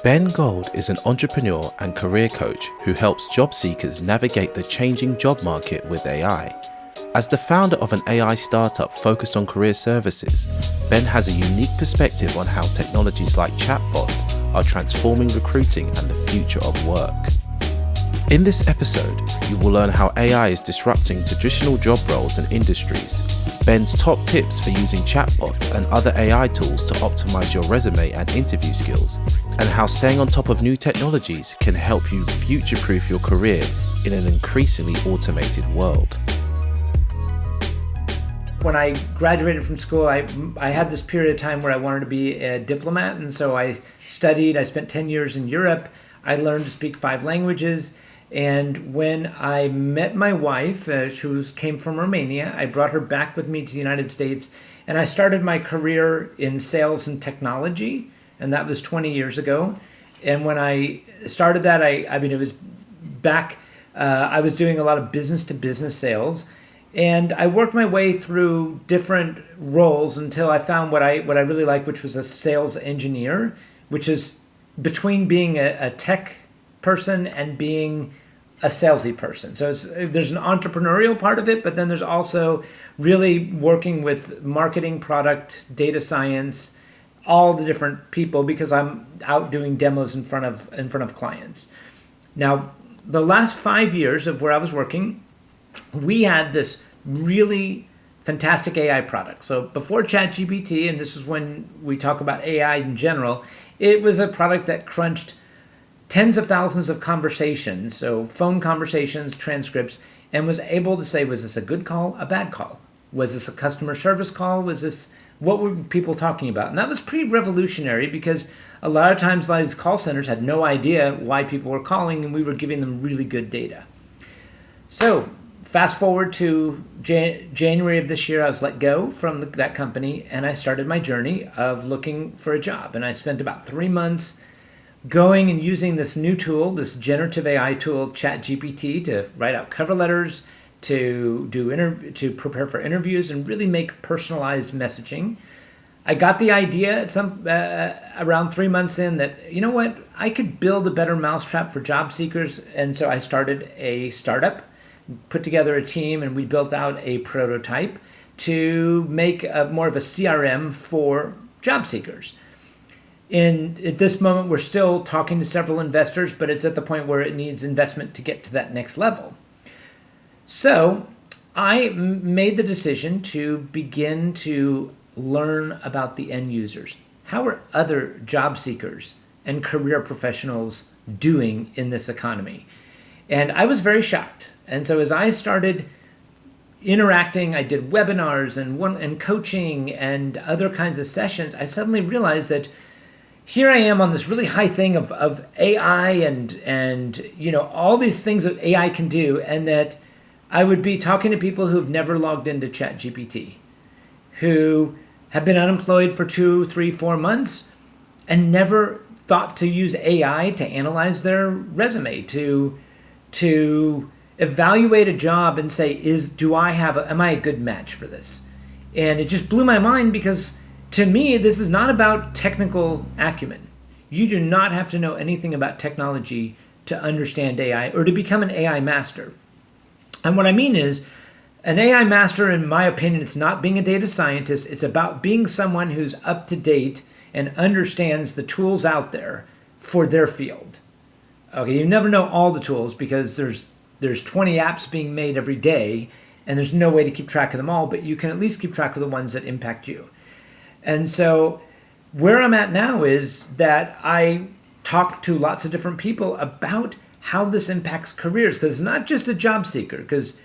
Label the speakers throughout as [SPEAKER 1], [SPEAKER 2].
[SPEAKER 1] Ben Gold is an entrepreneur and career coach who helps job seekers navigate the changing job market with AI. As the founder of an AI startup focused on career services, Ben has a unique perspective on how technologies like chatbots are transforming recruiting and the future of work. In this episode, you will learn how AI is disrupting traditional job roles and industries, Ben's top tips for using chatbots and other AI tools to optimize your resume and interview skills, and how staying on top of new technologies can help you future-proof your career in an increasingly automated world.
[SPEAKER 2] When I graduated from school, I had this period of time where I wanted to be a diplomat, and so I studied. I spent 10 years in Europe. I learned to speak 5 languages. And when I met my wife, she came from Romania, I brought her back with me to the United States, and I started my career in sales and technology, and that was 20 years ago. And when I started that, it was back, I was doing a lot of business-to-business sales, and I worked my way through different roles until I found what I really liked, which was a sales engineer, which is between being a tech person and being a salesy person. So there's an entrepreneurial part of it, but then there's also really working with marketing, product, data science, all the different people, because I'm out doing demos in front of clients. Now, the last 5 years of where I was working, we had this really fantastic AI product. So before ChatGPT, and this is when we talk about AI in general, it was a product that crunched tens of thousands of conversations, so phone conversations, transcripts, and was able to say, was this a good call, a bad call? Was this a customer service call? What were people talking about? And that was pretty revolutionary, because a lot of times these call centers had no idea why people were calling, and we were giving them really good data. So fast forward to January of this year, I was let go from that company, and I started my journey of looking for a job. And I spent about 3 months going and using this new tool, this generative AI tool, ChatGPT, to write out cover letters, to prepare for interviews, and really make personalized messaging. I got the idea at around 3 months in that, you know what, I could build a better mousetrap for job seekers, and so I started a startup, put together a team, and we built out a prototype to make more of a CRM for job seekers. And at this moment, we're still talking to several investors, but it's at the point where it needs investment to get to that next level. So I made the decision to begin to learn about the end users. How are other job seekers and career professionals doing in this economy? And I was very shocked. And so as I started interacting, I did webinars and coaching and other kinds of sessions, I suddenly realized that here I am on this really high thing of AI and all these things that AI can do, and that I would be talking to people who've never logged into ChatGPT, who have been unemployed for 2, 3, 4 months and never thought to use AI to analyze their resume, to evaluate a job and say, am I a good match for this? And it just blew my mind, because to me, this is not about technical acumen. You do not have to know anything about technology to understand AI or to become an AI master. And what I mean is, an AI master, in my opinion, it's not being a data scientist. It's about being someone who's up to date and understands the tools out there for their field. Okay, you never know all the tools, because there's 20 apps being made every day, and there's no way to keep track of them all, but you can at least keep track of the ones that impact you. And so where I'm at now is that I talk to lots of different people about how this impacts careers, because it's not just a job seeker, because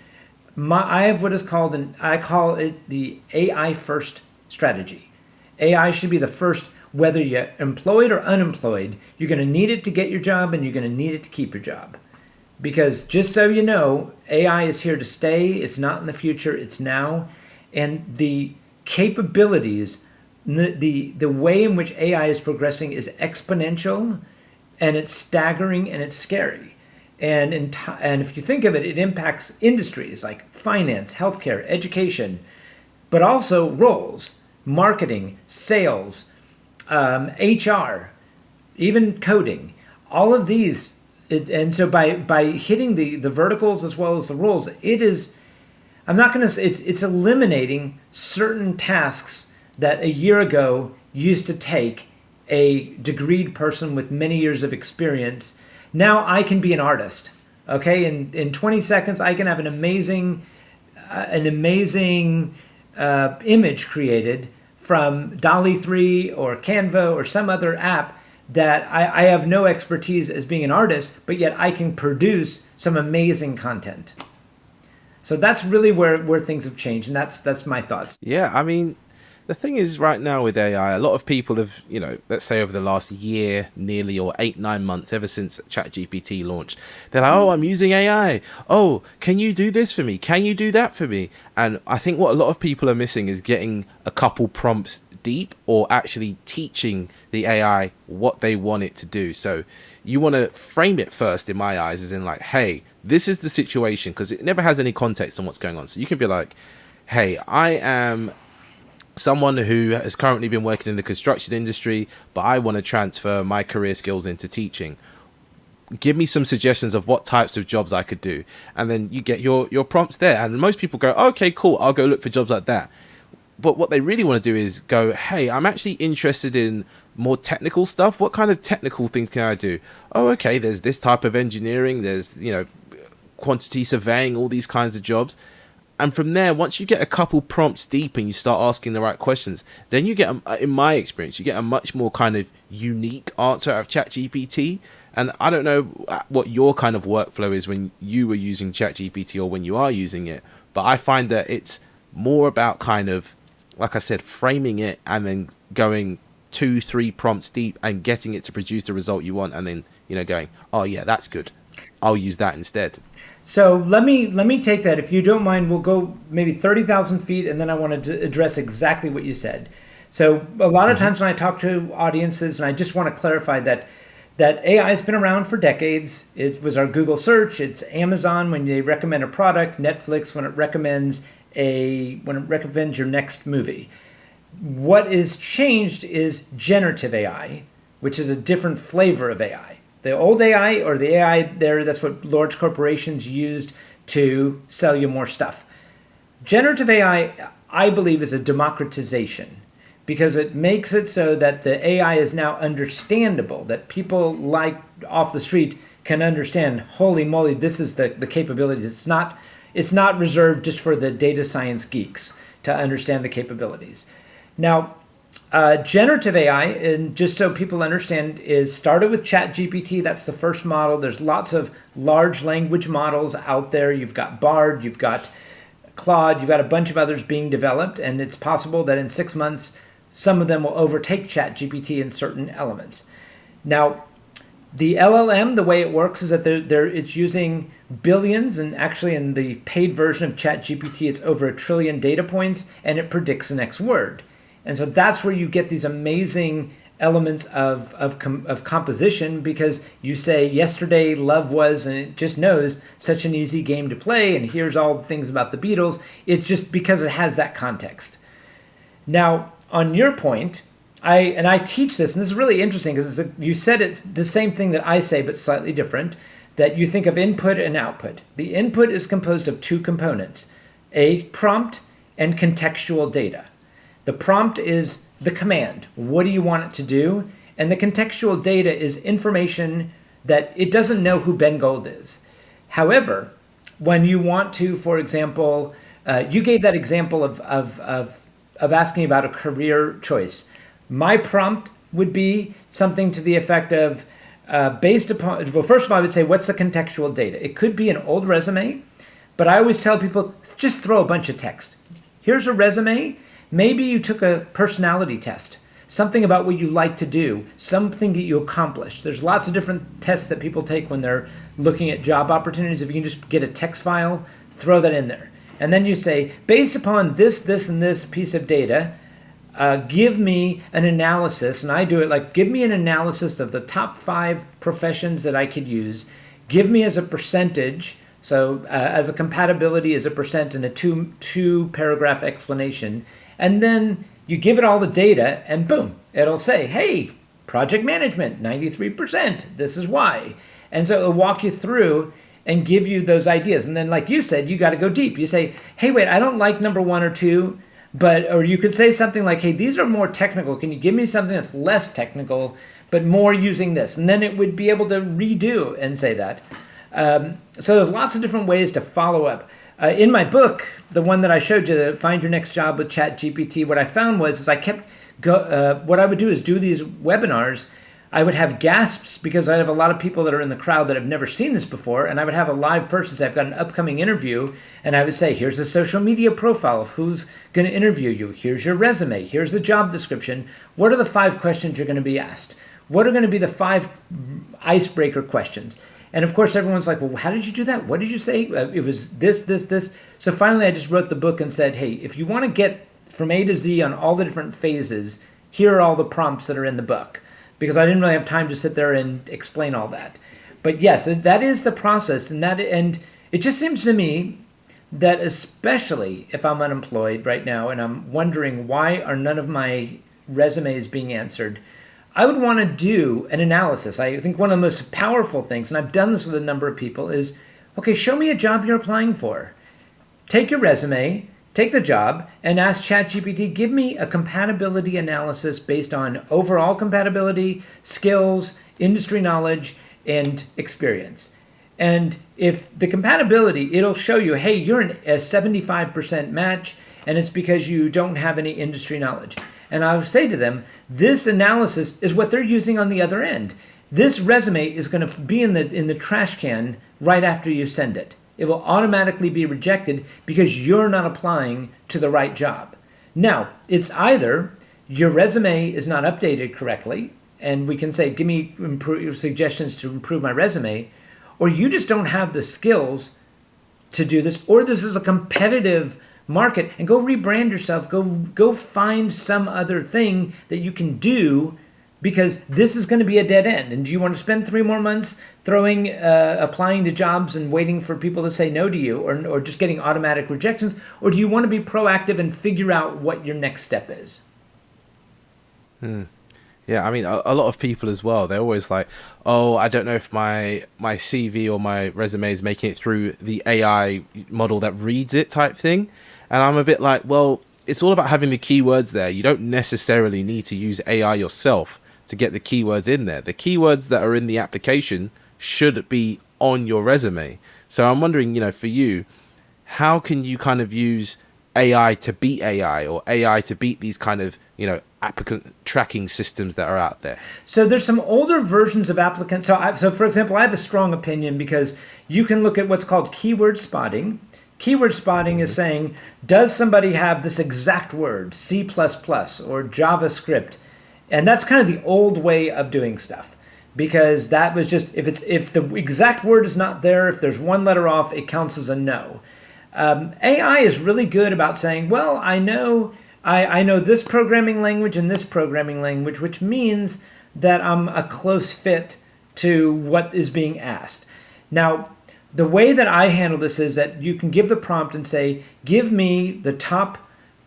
[SPEAKER 2] I have what is called, I call it the AI first strategy. AI should be the first, whether you're employed or unemployed, you're going to need it to get your job, and you're going to need it to keep your job. Because just so you know, AI is here to stay. It's not in the future, it's now. And the capabilities, the way in which AI is progressing is exponential, and it's staggering, and it's scary. And if you think of it, it impacts industries like finance, healthcare, education, but also roles, marketing, sales, HR, even coding, all of these. And so by hitting the verticals as well as the roles, it is, I'm not going to say, it's eliminating certain tasks that a year ago used to take a degreed person with many years of experience. Now I can be an artist. Okay, in 20 seconds, I can have an amazing image created from DALL-E 3 or Canva or some other app that I have no expertise as being an artist, but yet I can produce some amazing content. So that's really where things have changed, and that's my thoughts.
[SPEAKER 1] Yeah, I mean, the thing is, right now with AI, a lot of people have, let's say over the last year, nearly, or 8-9 months, ever since ChatGPT launched, they're like, oh, I'm using AI. Oh, can you do this for me? Can you do that for me? And I think what a lot of people are missing is getting a couple prompts deep, or actually teaching the AI what they want it to do. So you want to frame it first, in my eyes, as in like, hey, this is the situation, because it never has any context on what's going on. So you can be like, hey, I am someone who has currently been working in the construction industry, but I want to transfer my career skills into teaching. Give me some suggestions of what types of jobs I could do. And then you get your prompts there. And most people go, okay, cool, I'll go look for jobs like that. But what they really want to do is go, hey, I'm actually interested in more technical stuff. What kind of technical things can I do? Oh, okay, there's this type of engineering. There's, quantity surveying, all these kinds of jobs. And from there, once you get a couple prompts deep and you start asking the right questions, then you get, in my experience, you get a much more kind of unique answer out of ChatGPT. And I don't know what your kind of workflow is when you were using ChatGPT or when you are using it, but I find that it's more about kind of, like I said, framing it and then going 2-3 prompts deep and getting it to produce the result you want, and then going, oh yeah, that's good, I'll use that instead.
[SPEAKER 2] So let me take that, if you don't mind. We'll go maybe 30,000 feet, and then I want to address exactly what you said. So a lot of times when I talk to audiences, and I just want to clarify that AI has been around for decades. It was our Google search. It's Amazon when they recommend a product, Netflix when it recommends your next movie. What is changed is generative AI, which is a different flavor of AI. The old AI, or the AI there, that's what large corporations used to sell you more stuff. Generative AI, I believe, is a democratization, because it makes it so that the AI is now understandable, that people like off the street can understand, holy moly, this is the capabilities. It's not reserved just for the data science geeks to understand the capabilities. Now, generative AI, and just so people understand, is started with ChatGPT. That's the first model. There's lots of large language models out there. You've got Bard, you've got Claude, you've got a bunch of others being developed, and it's possible that in 6 months, some of them will overtake ChatGPT in certain elements. Now, the LLM, the way it works is that it's using billions, and actually in the paid version of ChatGPT, it's over 1 trillion data points, and it predicts the next word. And so that's where you get these amazing elements of composition, because you say, yesterday love was, and it just knows, such an easy game to play, and here's all the things about the Beatles. It's just because it has that context. Now, on your point, I teach this, and this is really interesting, because you said it the same thing that I say, but slightly different, that you think of input and output. The input is composed of 2 components, a prompt and contextual data. The prompt is the command. What do you want it to do? And the contextual data is information that it doesn't know who Ben Gold is. However, when you want to, for example, you gave that example of asking about a career choice. My prompt would be something to the effect of, based upon, well, first of all, I would say, what's the contextual data? It could be an old resume, but I always tell people, just throw a bunch of text. Here's a resume. Maybe you took a personality test, something about what you like to do, something that you accomplished. There's lots of different tests that people take when they're looking at job opportunities. If you can just get a text file, throw that in there. And then you say, based upon this, and this piece of data, give me an analysis. And I do it like, give me an analysis of the top 5 professions that I could use. Give me as a percentage. So as a compatibility as a percent, and a two paragraph explanation. And then you give it all the data, and boom, it'll say, hey, project management, 93%. This is why. And so it'll walk you through and give you those ideas. And then, like you said, you got to go deep. You say, hey, wait, I don't like number 1 or 2, or you could say something like, hey, these are more technical. Can you give me something that's less technical, but more using this? And then it would be able to redo and say that. So there's lots of different ways to follow up. In my book, the one that I showed you, Find Your Next Job with ChatGPT, what I found was I kept, what I would do is do these webinars. I would have gasps because I have a lot of people that are in the crowd that have never seen this before, and I would have a live person say, I've got an upcoming interview, and I would say, here's a social media profile of who's going to interview you. Here's your resume. Here's the job description. What are the 5 questions you're going to be asked? What are going to be the 5 icebreaker questions? And of course, everyone's like, well, how did you do that? What did you say? It was this, this, this. So finally, I just wrote the book and said, hey, if you want to get from A to Z on all the different phases, here are all the prompts that are in the book. Because I didn't really have time to sit there and explain all that. But yes, that is the process. And it just seems to me that especially if I'm unemployed right now and I'm wondering why are none of my resumes being answered, I would want to do an analysis. I think one of the most powerful things, and I've done this with a number of people, is, okay, show me a job you're applying for. Take your resume, take the job, and ask ChatGPT, give me a compatibility analysis based on overall compatibility, skills, industry knowledge, and experience. And if the compatibility, it'll show you, hey, you're a 75% match, and it's because you don't have any industry knowledge. And I'll say to them, this analysis is what they're using on the other end. This resume is going to be in the trash can right after you send it. It will automatically be rejected because you're not applying to the right job. Now, it's either your resume is not updated correctly, and we can say, give me suggestions to improve my resume, or you just don't have the skills to do this, or this is a competitive market, and go rebrand yourself, go find some other thing that you can do, because this is going to be a dead end. And do you want to spend 3 more months applying to jobs and waiting for people to say no to you, or just getting automatic rejections? Or do you want to be proactive and figure out what your next step is?
[SPEAKER 1] Yeah, I mean, a lot of people as well, they're always like, oh, I don't know if my CV or my resume is making it through the AI model that reads it type thing. And I'm a bit like, well, it's all about having the keywords there. You don't necessarily need to use AI yourself to get the keywords in there. The keywords that are in the application should be on your resume. So I'm wondering, for you, how can you kind of use AI to beat AI, or AI to beat these kind of, applicant tracking systems that are out there?
[SPEAKER 2] So there's some older versions of applicants. So for example, I have a strong opinion because you can look at what's called keyword spotting. Keyword spotting is saying, does somebody have this exact word, C++ or JavaScript? And that's kind of the old way of doing stuff, because that was just, if the exact word is not there, if there's one letter off, it counts as a no. AI is really good about saying, well, I know this programming language and this programming language, which means that I'm a close fit to what is being asked. Now, the way that I handle this is that you can give the prompt and say, give me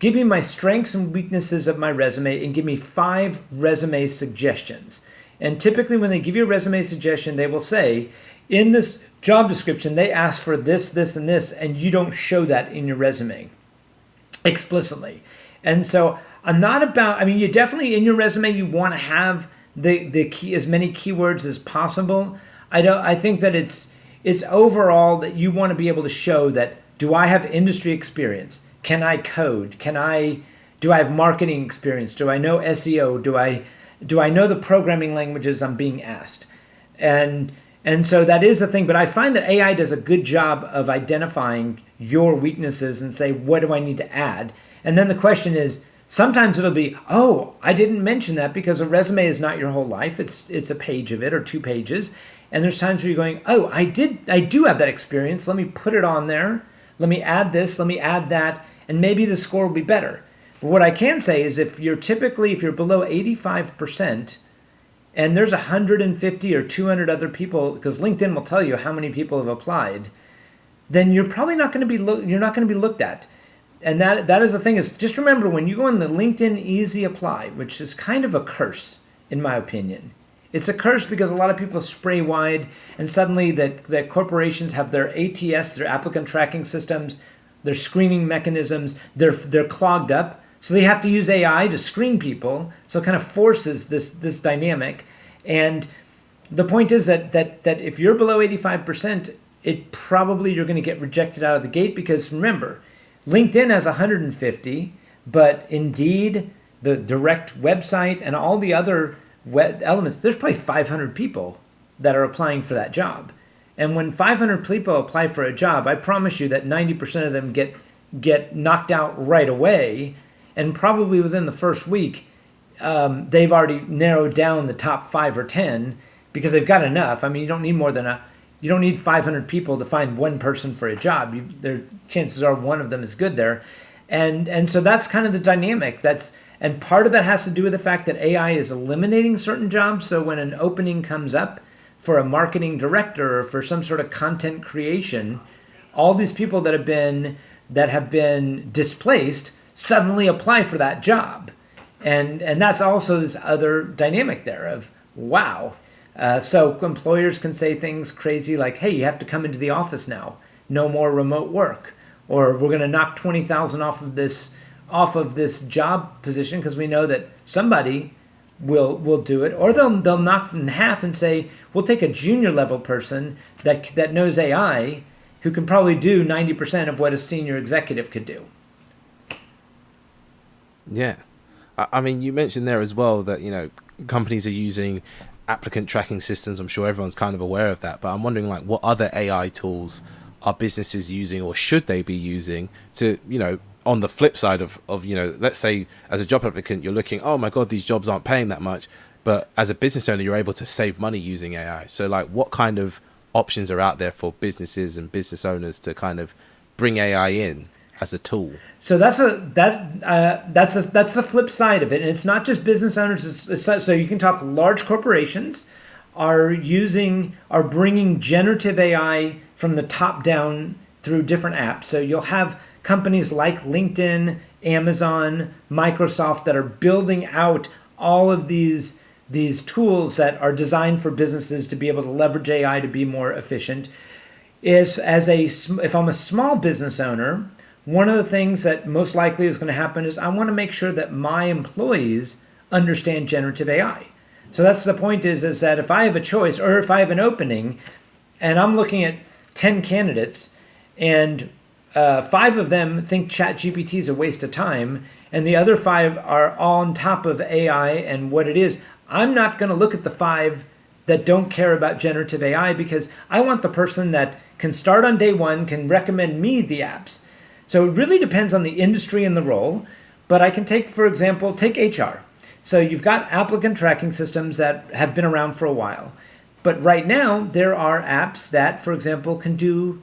[SPEAKER 2] my strengths and weaknesses of my resume, and give me 5 resume suggestions. And typically when they give you a resume suggestion, they will say, in this job description, they ask for this, this, and this, and you don't show that in your resume explicitly. And so you definitely, in your resume, you want to have the key, as many keywords as possible. I think that it's overall that you want to be able to show that, do I have industry experience? Can I code? Do I have marketing experience? Do I know SEO? Do I know the programming languages I'm being asked? And so that is the thing. But I find that AI does a good job of identifying your weaknesses and say, what do I need to add? And then the question is, sometimes it'll be, oh, I didn't mention that, because a resume is not your whole life. It's a page of it, or 2 pages. And there's times where you're going, oh, I do have that experience. Let me put it on there. Let me add this. Let me add that. And maybe the score will be better. But what I can say is, if you're below 85%, and there's 150 or 200 other people, because LinkedIn will tell you how many people have applied, then you're probably not going to be looked at. And that is the thing, is just remember, when you go in the LinkedIn Easy Apply, which is kind of a curse in my opinion. It's a curse because a lot of people spray wide, and suddenly that corporations have their ATS, their applicant tracking systems, their screening mechanisms, they're clogged up. So they have to use AI to screen people. So it kind of forces this dynamic. And the point is that if you're below 85%, you're going to get rejected out of the gate, because remember, LinkedIn has 150, but Indeed, the direct website, and all the other elements, there's probably 500 people that are applying for that job. And when 500 people apply for a job, I promise you that 90% of them get knocked out right away. And probably within the first week, they've already narrowed down the top 5 or 10 because they've got enough. I mean, you don't need 500 people to find one person for a job. Their chances are one of them is good there. And so that's kind of the dynamic. And part of that has to do with the fact that AI is eliminating certain jobs. So when an opening comes up for a marketing director or for some sort of content creation, all these people that have been displaced suddenly apply for that job. And that's also this other dynamic there of, wow. So employers can say things crazy like, hey, you have to come into the office now. No more remote work. Or we're going to knock 20,000 off of this job position because we know that somebody will do it. Or they'll knock it in half and say, we'll take a junior level person that knows AI who can probably do 90% of what a senior executive could do.
[SPEAKER 1] Yeah. I mean, you mentioned there as well that, companies are using applicant tracking systems. I'm sure everyone's kind of aware of that, but I'm wondering what other AI tools are businesses using, or should they be using to, on the flip side of let's say as a job applicant, you're looking, oh my God, these jobs aren't paying that much. But as a business owner, you're able to save money using AI. So what kind of options are out there for businesses and business owners to kind of bring AI in as a tool?
[SPEAKER 2] So that's the flip side of it. And it's not just business owners. So you can talk large corporations are bringing generative AI from the top down through different apps. So you'll have companies like LinkedIn, Amazon, Microsoft that are building out all of these tools that are designed for businesses to be able to leverage AI to be more efficient. If I'm a small business owner, one of the things that most likely is going to happen is I want to make sure that my employees understand generative AI. So that's the point is that if I have a choice, or if I have an opening and I'm looking at 10 candidates and 5 of them think ChatGPT is a waste of time and the other 5 are on top of AI and what it is, I'm not going to look at the 5 that don't care about generative AI, because I want the person that can start on day 1, can recommend me the apps. So it really depends on the industry and the role. But I can take HR. So you've got applicant tracking systems that have been around for a while. But right now, there are apps that, for example, can do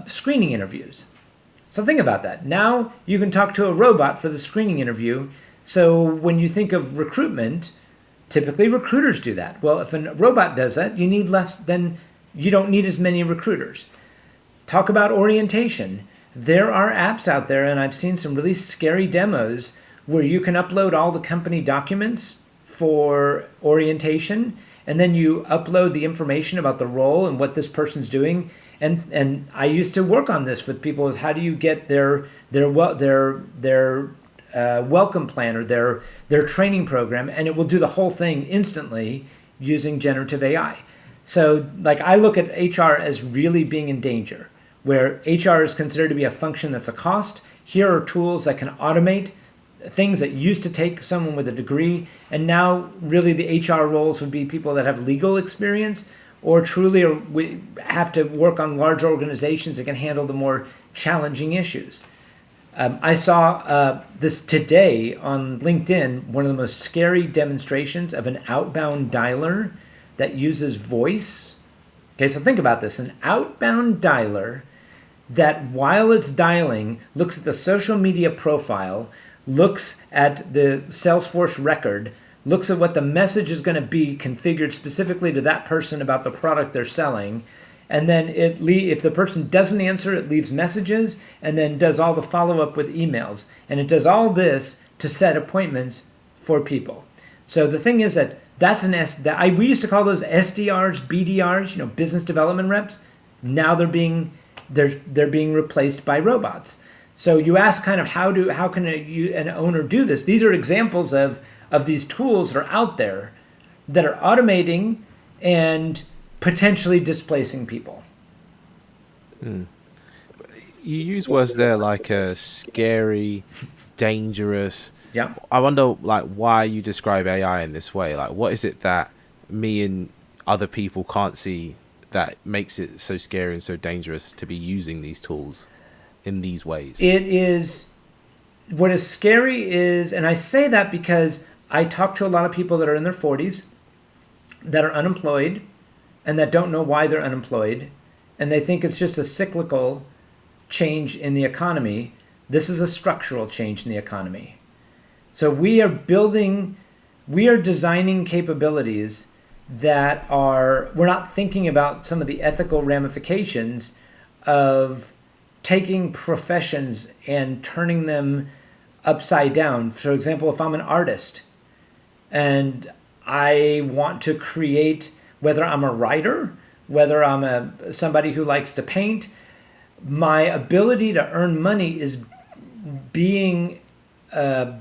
[SPEAKER 2] screening interviews. So think about that. Now you can talk to a robot for the screening interview. So when you think of recruitment, typically recruiters do that. Well, if a robot does that, you don't need as many recruiters. Talk about orientation. There are apps out there, and I've seen some really scary demos where you can upload all the company documents for orientation, and then you upload the information about the role and what this person's doing. And I used to work on this with people: is how do you get their welcome plan or their training program, and it will do the whole thing instantly using generative AI. So I look at HR as really being in danger, where HR is considered to be a function that's a cost. Here are tools that can automate things that used to take someone with a degree, and now really the HR roles would be people that have legal experience or truly we have to work on large organizations that can handle the more challenging issues. I saw this today on LinkedIn, one of the most scary demonstrations of an outbound dialer that uses voice. Okay, so think about this, an outbound dialer that while it's dialing looks at the social media profile, looks at the Salesforce record, looks at what the message is going to be configured specifically to that person about the product they're selling, and then if the person doesn't answer, it leaves messages and then does all the follow-up with emails. And it does all this to set appointments for people. So the thing is that That's an we used to call those SDRs, BDRs, business development reps. Now they're being replaced by robots. So you ask kind of how can an owner do this? These are examples of these tools that are out there that are automating and potentially displacing people.
[SPEAKER 1] You use words there like scary, dangerous.
[SPEAKER 2] Yeah.
[SPEAKER 1] I wonder like why you describe AI in this way. Like what is it that me and other people can't see that makes it so scary and so dangerous to be using these tools in these ways?
[SPEAKER 2] It is, what is scary is, and I say that because I talk to a lot of people that are in their 40s that are unemployed and that don't know why they're unemployed, and they think it's just a cyclical change in the economy. This is a structural change in the economy. So we are designing capabilities that we're not thinking about some of the ethical ramifications of taking professions and turning them upside down. For example, if I'm an artist and I want to create, whether I'm a writer, whether I'm somebody who likes to paint, my ability to earn money is being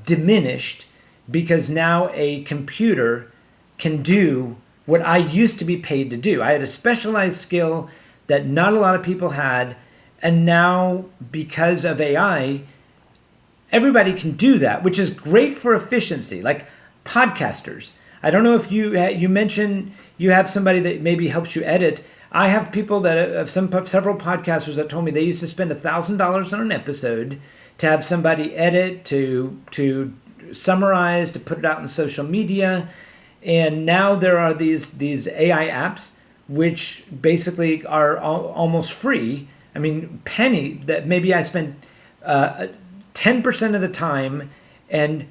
[SPEAKER 2] diminished because now a computer can do what I used to be paid to do. I had a specialized skill that not a lot of people had, and now because of AI, everybody can do that, which is great for efficiency. Like podcasters. I don't know if you mentioned you have somebody that maybe helps you edit. I have people several podcasters that told me they used to spend $1,000 on an episode to have somebody edit, to summarize, to put it out in social media. And now there are these AI apps which basically are almost free. I mean, penny, that maybe I spend 10% of the time and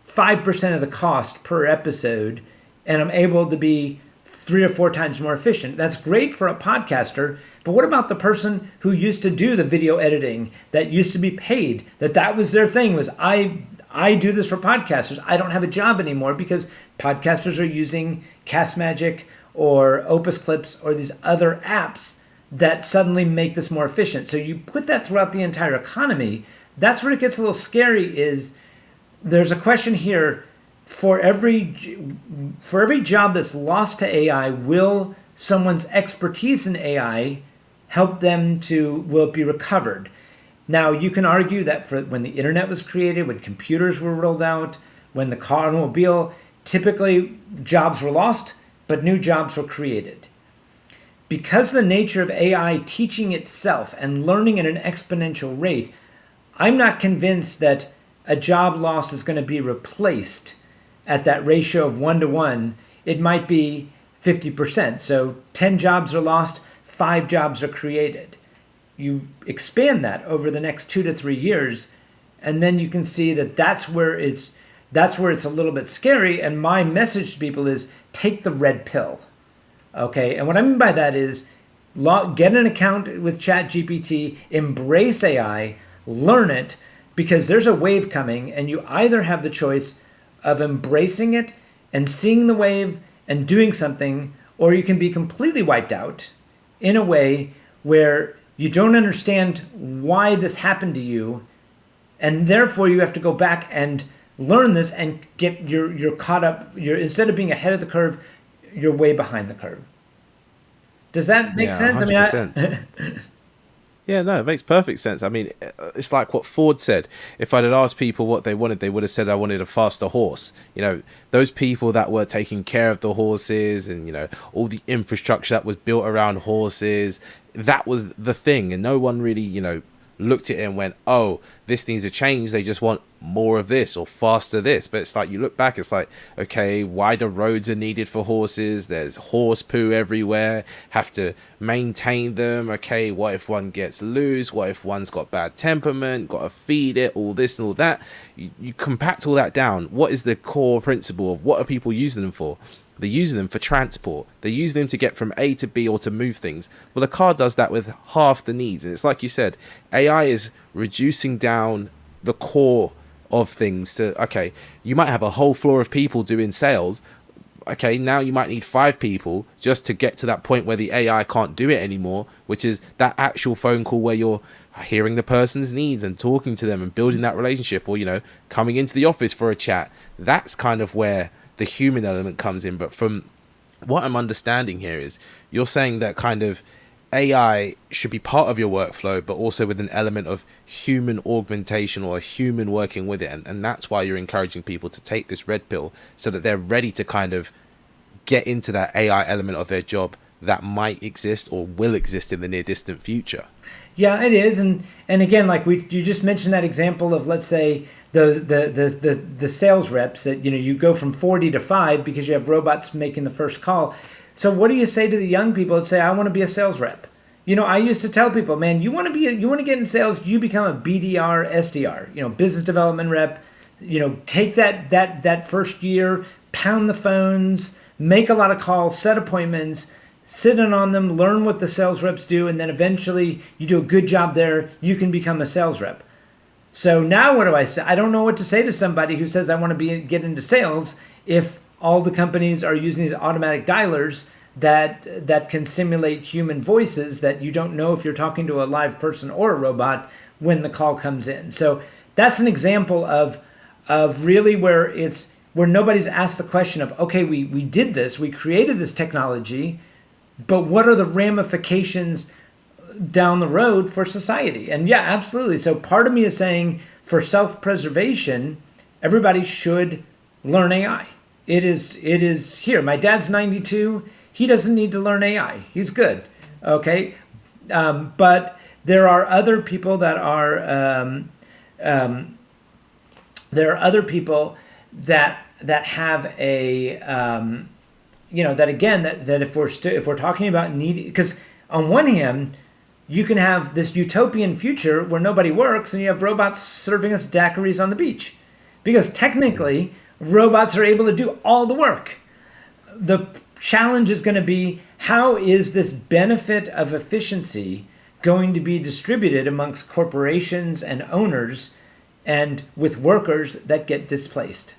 [SPEAKER 2] 5% of the cost per episode, and I'm able to be 3 or 4 times more efficient. That's great for a podcaster, but what about the person who used to do the video editing, that used to be paid, that was their thing, was I do this for podcasters. I don't have a job anymore because podcasters are using Castmagic or Opus Clips or these other apps that suddenly make this more efficient. So you put that throughout the entire economy. That's where it gets a little scary. Is there's a question here: for every job that's lost to AI, will someone's expertise in AI will it be recovered? Now, you can argue that when the internet was created, when computers were rolled out, when the car and automobile, typically jobs were lost, but new jobs were created. Because of the nature of AI teaching itself and learning at an exponential rate, I'm not convinced that a job lost is going to be replaced at that ratio of 1-to-1. It might be 50%. So 10 jobs are lost, 5 jobs are created. You expand that over the next 2 to 3 years, and then you can see that's where it's a little bit scary. And my message to people is take the red pill. Okay, and what I mean by that is get an account with ChatGPT, embrace AI, learn it, because there's a wave coming, and you either have the choice of embracing it and seeing the wave and doing something, or you can be completely wiped out in a way where you don't understand why this happened to you, and therefore you have to go back and learn this and get you're caught up. Instead of being ahead of the curve, you're way behind the curve. Does that make sense?
[SPEAKER 1] 100%.
[SPEAKER 2] I mean,
[SPEAKER 1] Yeah, no, it makes perfect sense. I mean, it's like what Ford said. If I'd had asked people what they wanted, they would have said, I wanted a faster horse. Those people that were taking care of the horses and, all the infrastructure that was built around horses, that was the thing. And no one really, looked at it and went, oh, this needs a change. They just want more of this or faster this. But it's like, you look back, it's like, okay, wider roads are needed for horses. There's horse poo everywhere. Have to maintain them. Okay, what if one gets loose? What if one's got bad temperament? Got to feed it, all this and all that. You compact all that down. What is the core principle of what are people using them for? They're using them for transport. They're using them to get from A to B or to move things. Well, a car does that with half the needs. And it's like you said, AI is reducing down the core of things to, okay, you might have a whole floor of people doing sales, okay, now you might need 5 people just to get to that point where the AI can't do it anymore, which is that actual phone call where you're hearing the person's needs and talking to them and building that relationship, or, coming into the office for a chat. That's kind of where the human element comes in. But from what I'm understanding here is you're saying that kind of AI should be part of your workflow, but also with an element of human augmentation or a human working with it. And that's why you're encouraging people to take this red pill so that they're ready to kind of get into that AI element of their job that might exist or will exist in the near distant future.
[SPEAKER 2] Yeah, it is. And again, like you just mentioned that example of, let's say, the sales reps that, you go from 40 to 5 because you have robots making the first call. So what do you say to the young people that say, I want to be a sales rep? I used to tell people, man, you want to get in sales, you become a BDR, SDR, business development rep, take that first year, pound the phones, make a lot of calls, set appointments, sit in on them, learn what the sales reps do, and then eventually you do a good job there, you can become a sales rep. So now what do I say? I don't know what to say to somebody who says I want to get into sales if all the companies are using these automatic dialers that can simulate human voices that you don't know if you're talking to a live person or a robot when the call comes in. So that's an example of really where nobody's asked the question of, okay, we did this, we created this technology, but what are the ramifications down the road for society? And yeah, absolutely. So part of me is saying for self-preservation, everybody should learn AI. It is here. My dad's 92. He doesn't need to learn AI. He's good. Okay. But there are other people that have a, that if we're talking about need, because on one hand, you can have this utopian future where nobody works and you have robots serving us daiquiris on the beach. Because technically, robots are able to do all the work. The challenge is going to be, how is this benefit of efficiency going to be distributed amongst corporations and owners and with workers that get displaced?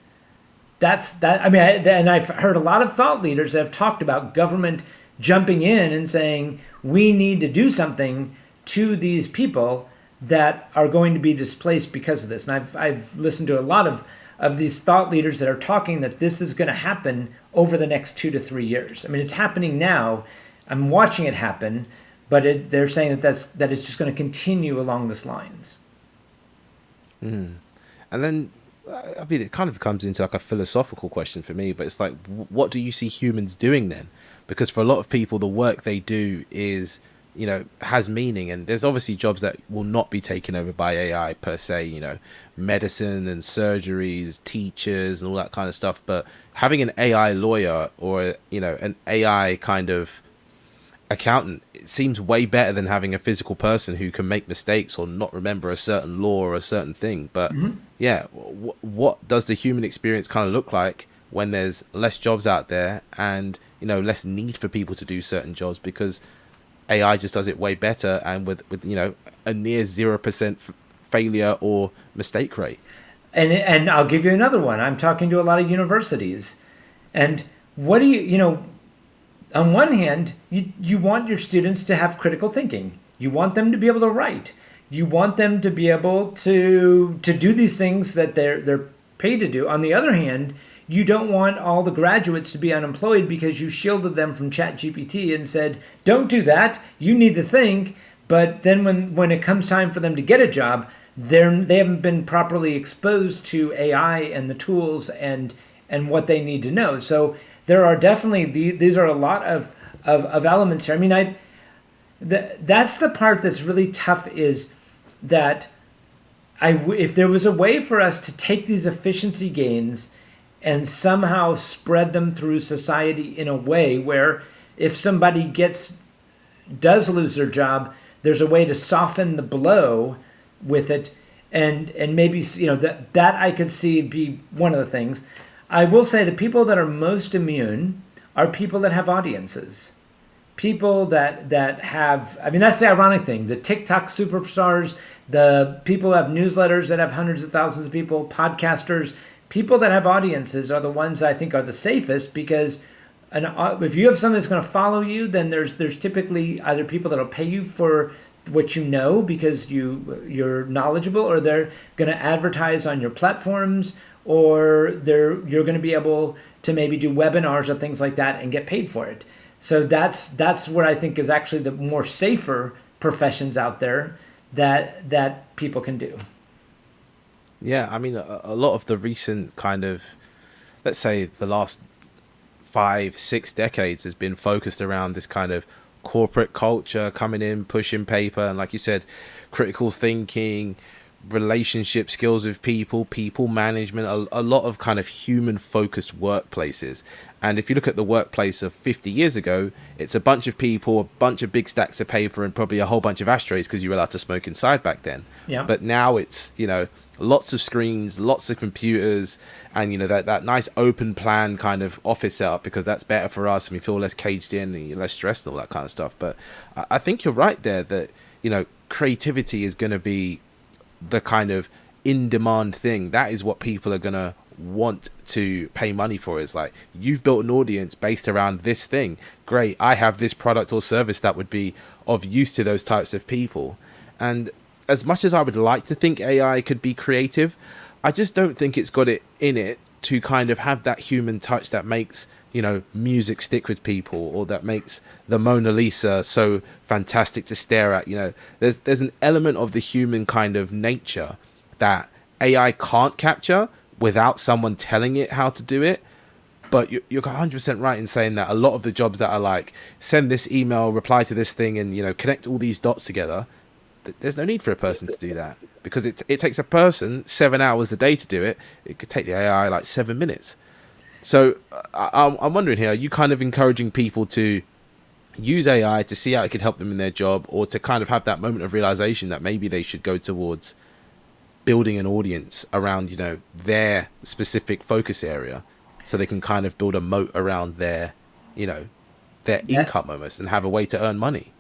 [SPEAKER 2] And I've heard a lot of thought leaders that have talked about government jumping in and saying, we need to do something to these people that are going to be displaced because of this. And I've listened to a lot of these thought leaders that are talking that this is going to happen over the next 2 to 3 years. I mean, it's happening now. I'm watching it happen, but they're saying that it's just going to continue along these lines.
[SPEAKER 1] And then, it kind of comes into like a philosophical question for me, but it's like, what do you see humans doing then? Because for a lot of people, the work they do is, has meaning. And there's obviously jobs that will not be taken over by AI per se, medicine and surgeries, teachers and all that kind of stuff. But having an AI lawyer or, an AI kind of accountant, it seems way better than having a physical person who can make mistakes or not remember a certain law or a certain thing. But yeah, what does the human experience kind of look like when there's less jobs out there and, less need for people to do certain jobs because AI just does it way better and with a near 0% failure or mistake rate?
[SPEAKER 2] And I'll give you another one. I'm talking to a lot of universities, and what do you on one hand, you want your students to have critical thinking. You want them to be able to write. You want them to be able to do these things that they're paid to do. On the other hand, you don't want all the graduates to be unemployed because you shielded them from ChatGPT and said, don't do that. You need to think. But then when it comes time for them to get a job, they haven't been properly exposed to AI and the tools and what they need to know. So there are definitely, these are a lot of elements here. I mean, that's the part that's really tough, is that if there was a way for us to take these efficiency gains and somehow spread them through society in a way where if somebody does lose their job, there's a way to soften the blow with it, and maybe that I could see be one of the things. I will say the people that are most immune are people that have audiences. People that have, that's the ironic thing. The TikTok superstars, the people who have newsletters that have hundreds of thousands of people, podcasters, people that have audiences are the ones I think are the safest, because if you have something that's going to follow you, then there's typically either people that'll pay you for what you know because you're knowledgeable, or they're going to advertise on your platforms, or you're going to be able to maybe do webinars or things like that and get paid for it. So that's where I think is actually the more safer professions out there that people can do.
[SPEAKER 1] Yeah, I mean, a lot of the recent kind of, let's say the last 5-6 decades has been focused around this kind of corporate culture coming in, pushing paper, and like you said, critical thinking, relationship skills with people management, a lot of kind of human focused workplaces. And if you look at the workplace of 50 years ago, it's a bunch of people, a bunch of big stacks of paper, and probably a whole bunch of ashtrays because you were allowed to smoke inside back then.
[SPEAKER 2] Yeah.
[SPEAKER 1] But now it's, lots of screens, lots of computers, and that nice open plan kind of office setup, because that's better for us and we feel less caged in and you're less stressed and all that kind of stuff. But I think you're right there that creativity is going to be the kind of in demand thing. That is what people are going to want to pay money for. Is like, you've built an audience based around this thing, great, I have this product or service that would be of use to those types of people. And as much as I would like to think AI could be creative, I just don't think it's got it in it to kind of have that human touch that makes, music stick with people, or that makes the Mona Lisa so fantastic to stare at. There's an element of the human kind of nature that AI can't capture without someone telling it how to do it. But you're 100% right in saying that a lot of the jobs that are like, send this email, reply to this thing, and, connect all these dots together, there's no need for a person to do that, because it takes a person 7 hours a day to do it. It could take the AI like 7 minutes. So I'm wondering here, are you kind of encouraging people to use AI to see how it could help them in their job, or to kind of have that moment of realization that maybe they should go towards building an audience around, their specific focus area, so they can kind of build a moat around their income almost, and have a way to earn money?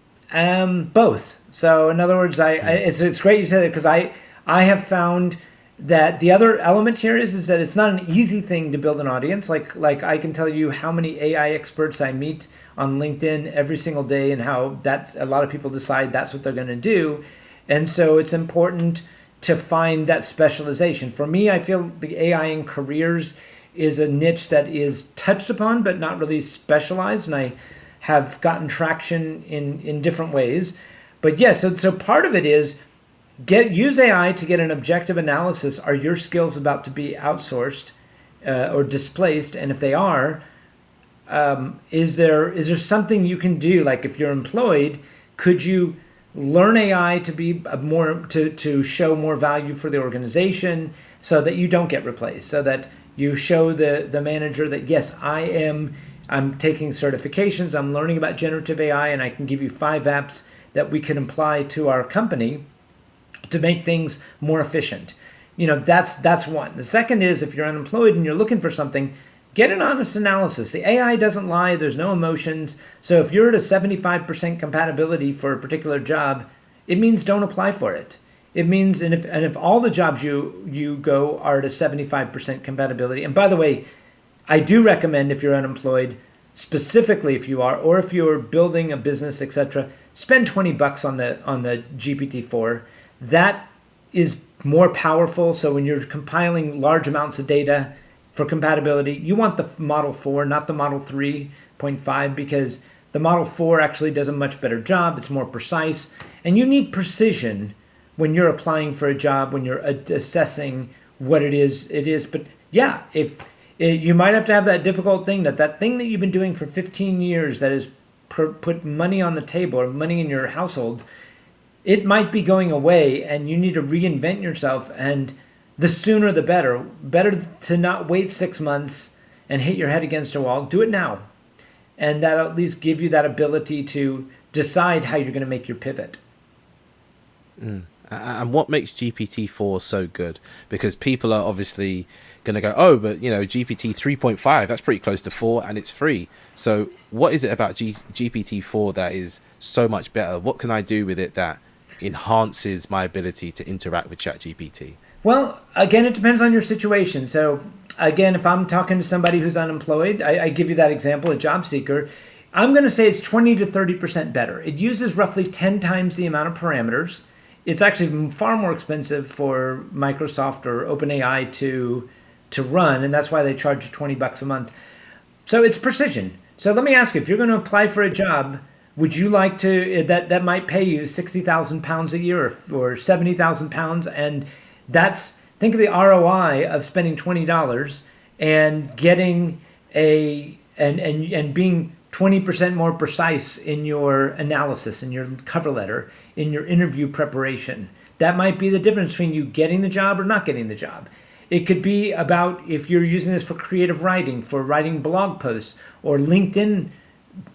[SPEAKER 2] Both. So in other words, it's great you said it, because I have found that the other element here is that it's not an easy thing to build an audience. Like I can tell you how many AI experts I meet on LinkedIn every single day, and how that a lot of people decide that's what they're going to do. And so it's important to find that specialization. For me, I feel the AI in careers is a niche that is touched upon but not really specialized, and I have gotten traction in different ways. But yes, so part of it is use AI to get an objective analysis. Are your skills about to be outsourced or displaced? And if they are, is there something you can do? Like if you're employed, could you learn AI to be to show more value for the organization, so that you don't get replaced, so that you show the manager that, yes, I'm taking certifications, I'm learning about generative AI, and I can give you 5 apps that we can apply to our company to make things more efficient. That's one. The second is, if you're unemployed and you're looking for something, get an honest analysis. The AI doesn't lie, there's no emotions. So if you're at a 75% compatibility for a particular job, it means don't apply for it. It means, and if all the jobs you go are at a 75% compatibility, and by the way, I do recommend, if you're unemployed, specifically if you are, or if you're building a business, etc., spend $20 on the GPT-4. That is more powerful. So when you're compiling large amounts of data for compatibility, you want the Model 4, not the Model 3.5, because the Model 4 actually does a much better job. It's more precise, and you need precision when you're applying for a job, when you're assessing what it is. But yeah, if you might have to have that difficult thing, that thing that you've been doing for 15 years that has put money on the table, or money in your household, it might be going away, and you need to reinvent yourself. And the sooner the better. Better to not wait 6 months and hit your head against a wall. Do it now. And that'll at least give you that ability to decide how you're going to make your pivot.
[SPEAKER 1] And what makes GPT-4 so good? Because people are obviously going to go, oh, but GPT 3.5, that's pretty close to 4, and it's free. So what is it about GPT-4 that is so much better? What can I do with it that enhances my ability to interact with ChatGPT?
[SPEAKER 2] Well, again, it depends on your situation. So again, if I'm talking to somebody who's unemployed, I give you that example, a job seeker, I'm going to say it's 20 to 30% better. It uses roughly 10 times the amount of parameters. It's actually far more expensive for Microsoft or OpenAI to run, and that's why they charge you $20 a month. So it's precision. So let me ask you, if you're going to apply for a job, would you like to that might pay you 60,000 pounds a year or 70,000 pounds, and think of the ROI of spending $20 and getting and being 20% more precise in your analysis, in your cover letter, in your interview preparation. That might be the difference between you getting the job or not getting the job. It could be about if you're using this for creative writing, for writing blog posts or LinkedIn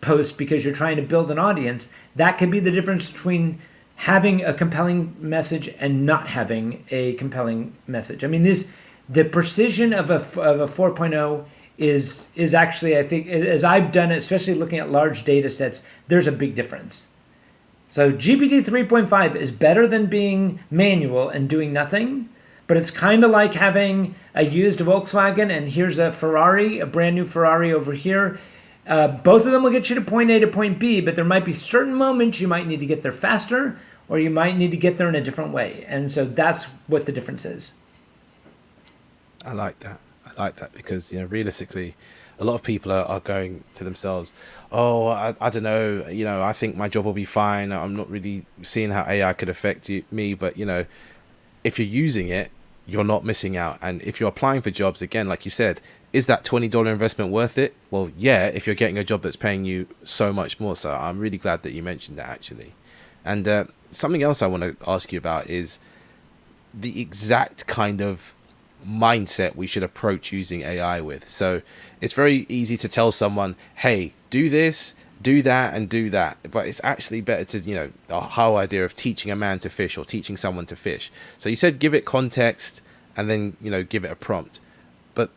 [SPEAKER 2] posts because you're trying to build an audience. That could be the difference between having a compelling message and not having a compelling message. I mean, the precision of a 4.0 is actually, I think, as I've done it, especially looking at large data sets, there's a big difference. So GPT 3.5 is better than being manual and doing nothing, but it's kind of like having a used Volkswagen and here's a Ferrari, a brand new Ferrari over here. Both of them will get you to point A to point B, but there might be certain moments you might need to get there faster or you might need to get there in a different way. And so that's what the difference is.
[SPEAKER 1] I like that. I like that because, realistically, a lot of people are going to themselves, oh, I don't know, I think my job will be fine. I'm not really seeing how AI could affect me. But, if you're using it, you're not missing out. And if you're applying for jobs, again, like you said, is that $20 investment worth it? Well, yeah, if you're getting a job that's paying you so much more. So I'm really glad that you mentioned that, actually. And something else I want to ask you about is the exact kind of mindset we should approach using AI with. So it's very easy to tell someone, hey, do this, do that, and do that. But it's actually better to, the whole idea of teaching a man to fish or teaching someone to fish. So you said give it context and then, give it a prompt. But,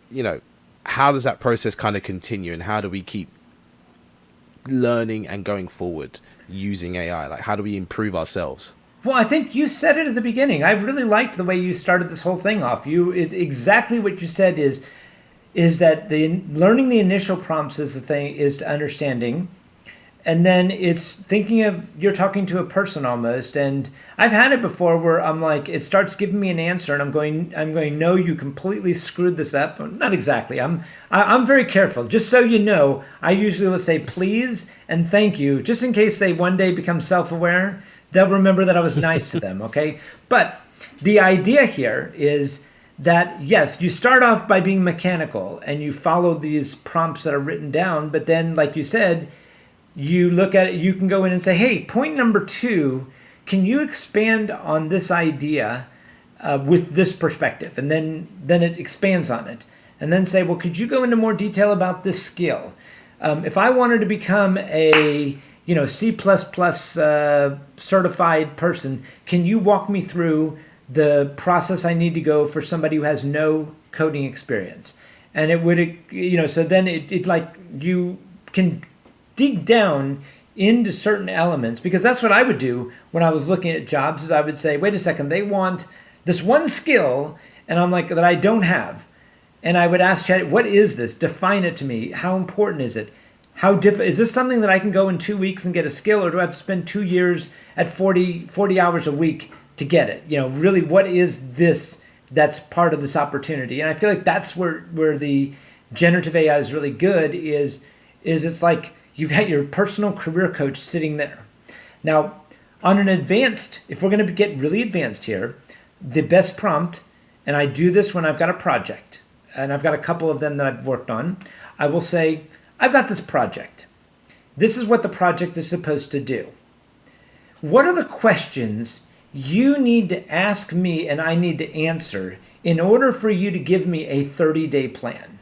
[SPEAKER 1] how does that process kind of continue, and how do we keep learning and going forward using AI? Like, how do we improve ourselves?
[SPEAKER 2] Well, I think you said it at the beginning. I really liked the way you started this whole thing off. It's exactly what you said is that learning the initial prompts is the thing, is to understanding. And then it's thinking of, you're talking to a person almost. And I've had it before where I'm like, it starts giving me an answer and I'm going, no, you completely screwed this up. Not exactly. I'm very careful. Just so you know, I usually will say please and thank you, just in case they one day become self-aware. They'll remember that I was nice to them. Okay. But the idea here is that, yes, you start off by being mechanical and you follow these prompts that are written down. But then, like you said, you look at it, you can go in and say, hey, point number 2, can you expand on this idea with this perspective? And then it expands on it. And then say, well, could you go into more detail about this skill? If I wanted to become a C++ certified person, can you walk me through the process I need to go for somebody who has no coding experience? And it would, so then it like you can dig down into certain elements, because that's what I would do when I was looking at jobs. Is I would say, wait a second, they want this one skill, and I'm like, that I don't have. And I would ask Chat, what is this? Define it to me. How important is it? Is this something that I can go in 2 weeks and get a skill, or do I have to spend 2 years at 40 hours a week to get it? Really, what is this that's part of this opportunity? And I feel like that's where the generative AI is really good, is it's like you've got your personal career coach sitting there. Now, on an advanced, if we're going to get really advanced here, the best prompt, and I do this when I've got a project, and I've got a couple of them that I've worked on, I will say, I've got this project. This is what the project is supposed to do. What are the questions you need to ask me and I need to answer in order for you to give me a 30-day plan?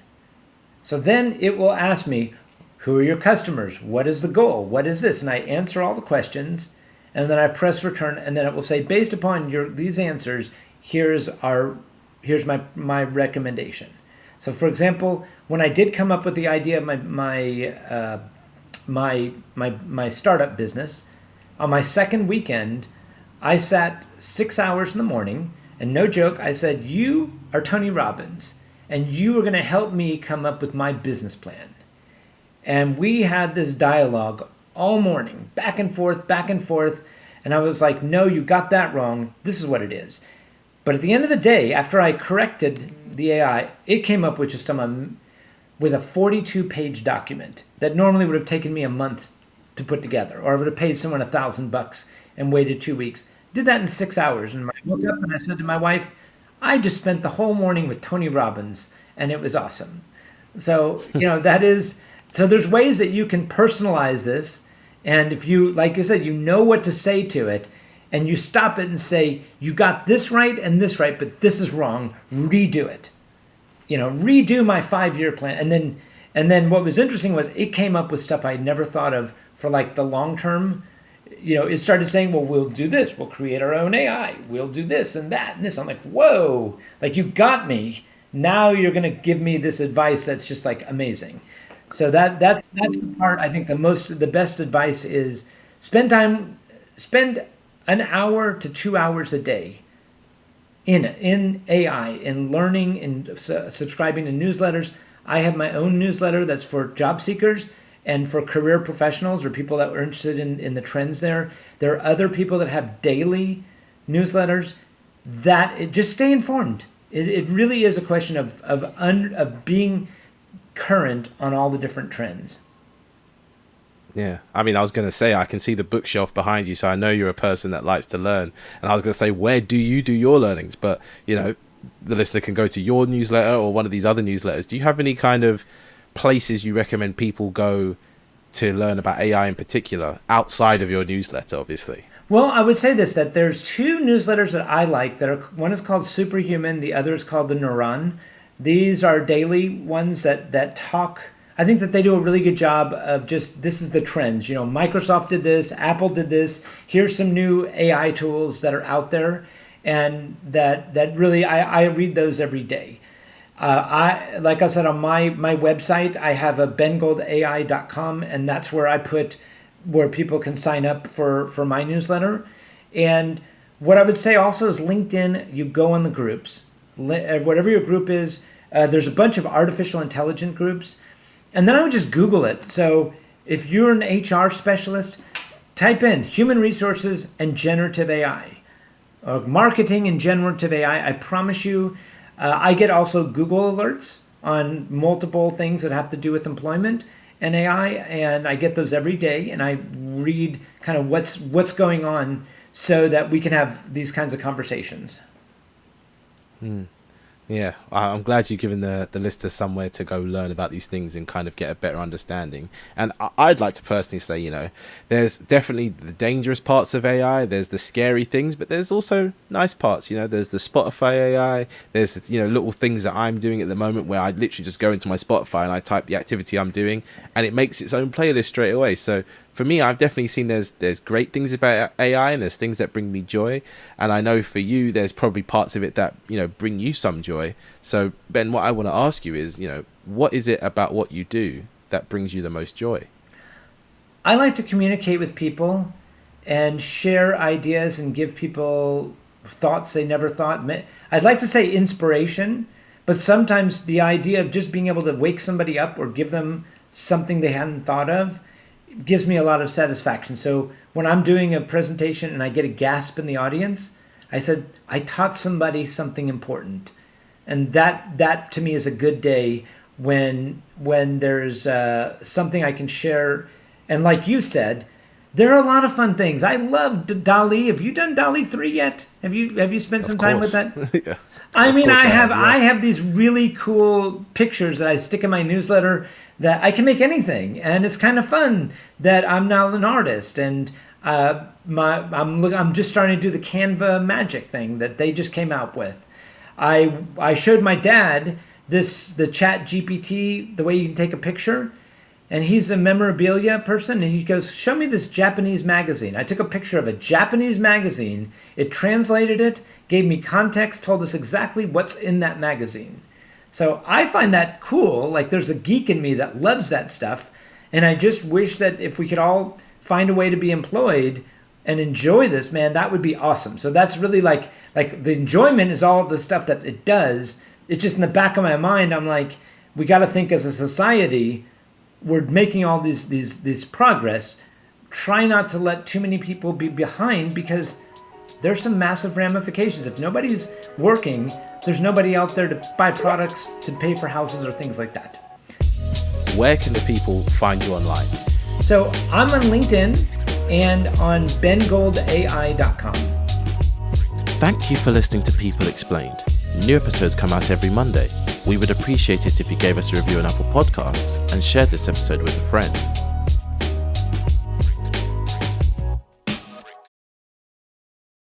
[SPEAKER 2] So then it will ask me, who are your customers? What is the goal? What is this? And I answer all the questions, and then I press return, and then it will say, based upon these answers, here's my recommendation. So, for example, when I did come up with the idea of my startup business, on my second weekend, I sat 6 hours in the morning, and no joke, I said, you are Tony Robbins, and you are going to help me come up with my business plan. And we had this dialogue all morning, back and forth, back and forth. And I was like, no, you got that wrong. This is what it is. But at the end of the day, after I corrected the AI, it came up with just with a 42-page document that normally would have taken me a month to put together, or I would have paid someone $1,000 and waited 2 weeks. Did that in 6 hours. And I woke up and I said to my wife, I just spent the whole morning with Tony Robbins, and it was awesome. So, so there's ways that you can personalize this. And if you, like I said, you know what to say to it, and you stop it and say, you got this right and this right, but this is wrong, redo it. Redo my 5-year plan. And then what was interesting was it came up with stuff I never thought of for like the long term. It started saying, well, we'll do this. We'll create our own AI. We'll do this and that and this. I'm like, whoa, like you got me. Now you're going to give me this advice that's just like amazing. So that's the part I think the best advice is spend an hour to 2 hours a day in AI, in learning, in subscribing to newsletters. I have my own newsletter that's for job seekers and for career professionals or people that are interested in the trends there. There are other people that have daily newsletters just stay informed. It really is a question of being current on all the different trends.
[SPEAKER 1] Yeah, I mean, I was going to say, I can see the bookshelf behind you, so I know you're a person that likes to learn. And I was going to say, where do you do your learnings? But, the listener can go to your newsletter or one of these other newsletters. Do you have any kind of places you recommend people go to learn about AI in particular, outside of your newsletter, obviously?
[SPEAKER 2] Well, I would say this, that there's 2 newsletters that I like. One is called Superhuman, the other is called The Neuron. These are daily ones that talk. I think that they do a really good job of just, this is the trends. Microsoft did this, Apple did this. Here's some new AI tools that are out there. And that really, I read those every day. Like I said, on my website, I have a bengoldai.com, and that's where people can sign up for my newsletter. And what I would say also is LinkedIn, you go on the groups. Whatever your group is, there's a bunch of artificial intelligence groups. And then I would just Google it. So if you're an HR specialist, type in human resources and generative AI, or marketing and generative AI. I promise you, I get also Google alerts on multiple things that have to do with employment and AI, and I get those every day, and I read kind of what's going on so that we can have these kinds of conversations.
[SPEAKER 1] Yeah, I'm glad you've given the listener somewhere to go learn about these things and kind of get a better understanding. And I'd like to personally say, there's definitely the dangerous parts of AI, there's the scary things, but there's also nice parts. There's the Spotify AI, there's, little things that I'm doing at the moment where I literally just go into my Spotify and I type the activity I'm doing and it makes its own playlist straight away. So for me, I've definitely seen there's great things about AI and there's things that bring me joy. And I know for you, there's probably parts of it that, bring you some joy. So Ben, what I want to ask you is, what is it about what you do that brings you the most joy?
[SPEAKER 2] I like to communicate with people and share ideas and give people thoughts they never thought. I'd like to say inspiration, but sometimes the idea of just being able to wake somebody up or give them something they hadn't thought of gives me a lot of satisfaction. So when I'm doing a presentation and I get a gasp in the audience, I said, I taught somebody something important. And that to me is a good day when there's something I can share. And like you said, there are a lot of fun things. I love DALL-E. Have you done DALL-E 3 yet? Have you spent some time with that?
[SPEAKER 1] Yeah.
[SPEAKER 2] I mean, I have ththese really cool pictures that I stick in my newsletter that I can make anything, and it's kind of fun that I'm now an artist, and I'm just starting to do the Canva magic thing that they just came out with. I showed my dad the Chat GPT, the way you can take a picture, and he's a memorabilia person, and he goes, show me this Japanese magazine. I took a picture of a Japanese magazine, it translated it, gave me context, told us exactly what's in that magazine. So I find that cool. Like, there's a geek in me that loves that stuff, and I just wish that if we could all find a way to be employed and enjoy this, man, that would be awesome. So that's really like the enjoyment is all the stuff that it does, It's just in the back of my mind, I'm like, we got to think as a society, we're making all these progress. Try not to let too many people be behind, because there's some massive ramifications. If nobody's working, there's nobody out there to buy products, to pay for houses or things like that.
[SPEAKER 1] Where can the people find you online?
[SPEAKER 2] So I'm on LinkedIn and on bengoldai.com.
[SPEAKER 1] Thank you for listening to People Explained. New episodes come out every Monday. We would appreciate it if you gave us a review on Apple Podcasts and shared this episode with a friend.